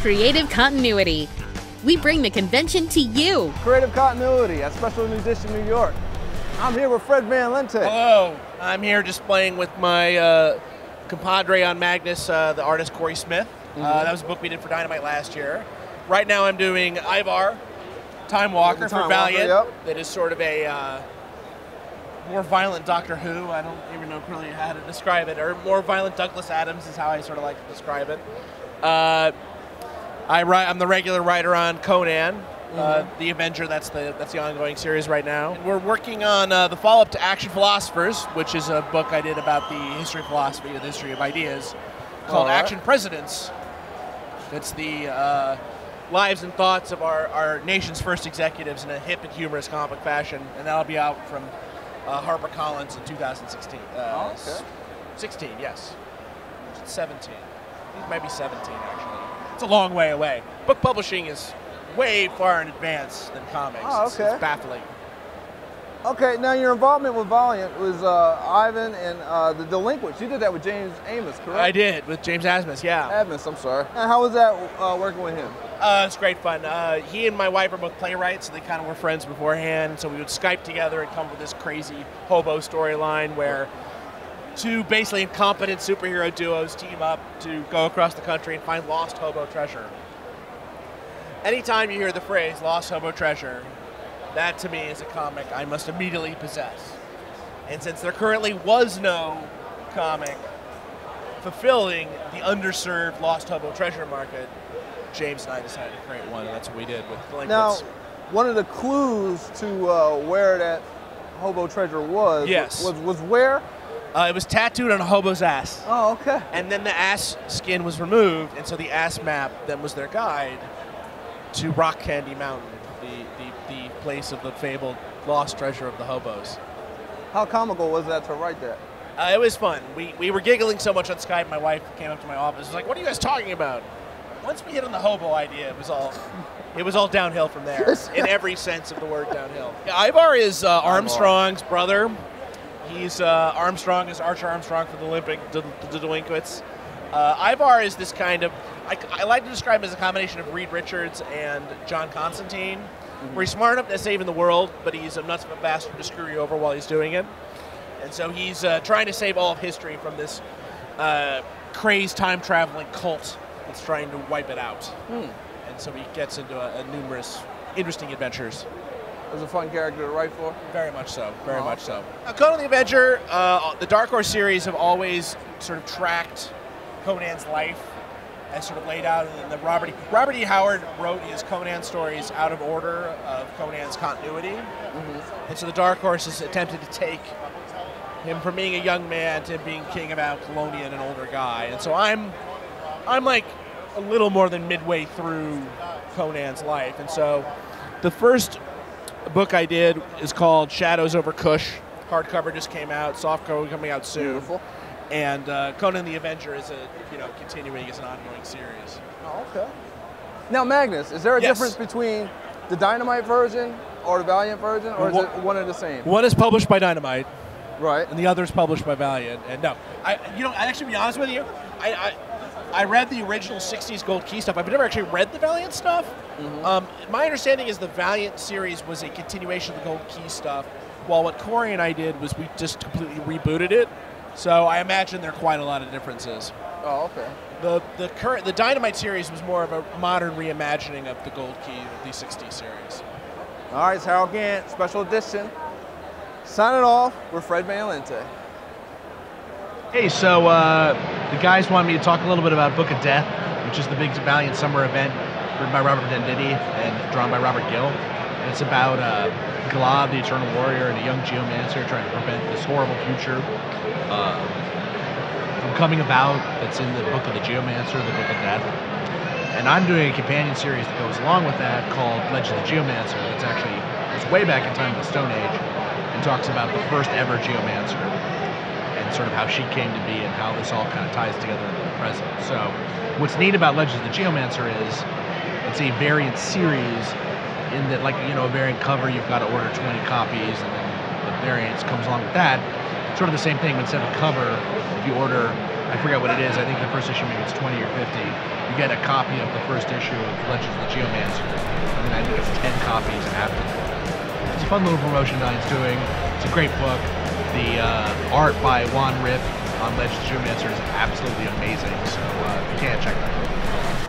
creative continuity. We bring the convention to you. Creative Continuity at Special Edition New York. I'm here with Fred Van Lente. Hello. I'm here just playing with my compadre on Magnus, the artist Corey Smith. That was a book we did for Dynamite last year. Right now I'm doing Ivar, Timewalker for Valiant. Yep. That is sort of a more violent Doctor Who. I don't even know really how to describe it. Or more violent Douglas Adams is how I sort of like to describe it. I'm the regular writer on Conan, the Avenger. That's the ongoing series right now. We're working on the follow-up to Action Philosophers, which is a book I did about the history of philosophy, the history of ideas, called Action Presidents. It's the lives and thoughts of our nation's first executives in a hip and humorous comic fashion, and that'll be out from HarperCollins in 2016. 16, yes. 17. It might be 17, actually. It's a long way away. Book publishing is way far in advance than comics. Oh, okay. It's baffling. Okay, now your involvement with Valiant was Ivan and The Delinquents. You did that with James Amos, correct? I did, with James Asmus, yeah. Asmus, I'm sorry. And how was that working with him? It's great fun. He and my wife are both playwrights, so they kind of were friends beforehand. So we would Skype together and come up with this crazy hobo storyline where two basically incompetent superhero duos team up to go across the country and find lost hobo treasure. Anytime you hear the phrase lost hobo treasure, that to me is a comic I must immediately possess. And since there currently was no comic fulfilling the underserved lost hobo treasure market, James and I decided to create one, and that's what we did with Delinquents. Now, one of the clues to where that hobo treasure was was where? It was tattooed on a hobo's ass. Oh, okay. And then the ass skin was removed, and so the ass map then was their guide to Rock Candy Mountain, the place of the fabled lost treasure of the hobos. How comical was that to write that? It was fun. We were giggling so much on Skype, my wife came up to my office and was like, "What are you guys talking about?" Once we hit on the hobo idea, it was all downhill from there, in every sense of the word downhill. Yeah, Ivar is Armstrong's brother. He's Armstrong is Archer Armstrong for the Delinquents. Ivar is this kind of, I like to describe him as a combination of Reed Richards and John Constantine, where he's smart enough to save the world, but he's a nuts of a bastard to screw you over while he's doing it. And so he's trying to save all of history from this crazed time-traveling cult that's trying to wipe it out. And so he gets into numerous interesting adventures. It was a fun character to write for? Very much so, very much so. Conan the Avenger, the Dark Horse series have always sort of tracked Conan's life and sort of laid out, and the Robert E. Howard wrote his Conan stories out of order of Conan's continuity. And so the Dark Horse has attempted to take him from being a young man to being king of Alcalonia and an older guy. And so I'm like a little more than midway through Conan's life. And so the first book I did is called Shadows Over Kush. Hardcover just came out, softcover coming out soon. Beautiful. And Conan the Avenger is continuing as an ongoing series. Oh, okay. Now, Magnus, is there a difference between the Dynamite version or the Valiant version, or is it one and the same? One is published by Dynamite, right, and the other is published by Valiant. And no, I'd actually be honest with you, I read the original '60s Gold Key stuff. I've never actually read the Valiant stuff. My understanding is the Valiant series was a continuation of the Gold Key stuff, while what Corey and I did was we just completely rebooted it. So I imagine there are quite a lot of differences. Oh, okay. The Dynamite series was more of a modern reimagining of the Gold Key of the '60s series. All right, it's Harold Gant, special edition. Signing off with Fred Van Lente. Hey, so the guys want me to talk a little bit about Book of Death, which is the big Valiant summer event written by Robert Venditti and drawn by Robert Gill. And it's about Glad, the Eternal Warrior, and a young geomancer trying to prevent this horrible future from coming about that's in the Book of the Geomancer, the Book of Death. And I'm doing a companion series that goes along with that called Legend of the Geomancer. It's actually goes way back in time in the Stone Age and talks about the first ever geomancer and sort of how she came to be and how this all kind of ties together into the present. So what's neat about Legends of the Geomancer is it's a variant series in that, like, you know, a variant cover, you've got to order 20 copies, and then the variants comes along with that. Sort of the same thing, but instead of cover, if you order I forget what it is. I think the first issue maybe it's 20 or 50. You get a copy of the first issue of Legends of the Geomancer, and then I think it's 10 copies after that. It's a fun little promotion Nine's doing. It's a great book. The art by Juan Rip on Legends of the Geomancer is absolutely amazing. So you can't check that out.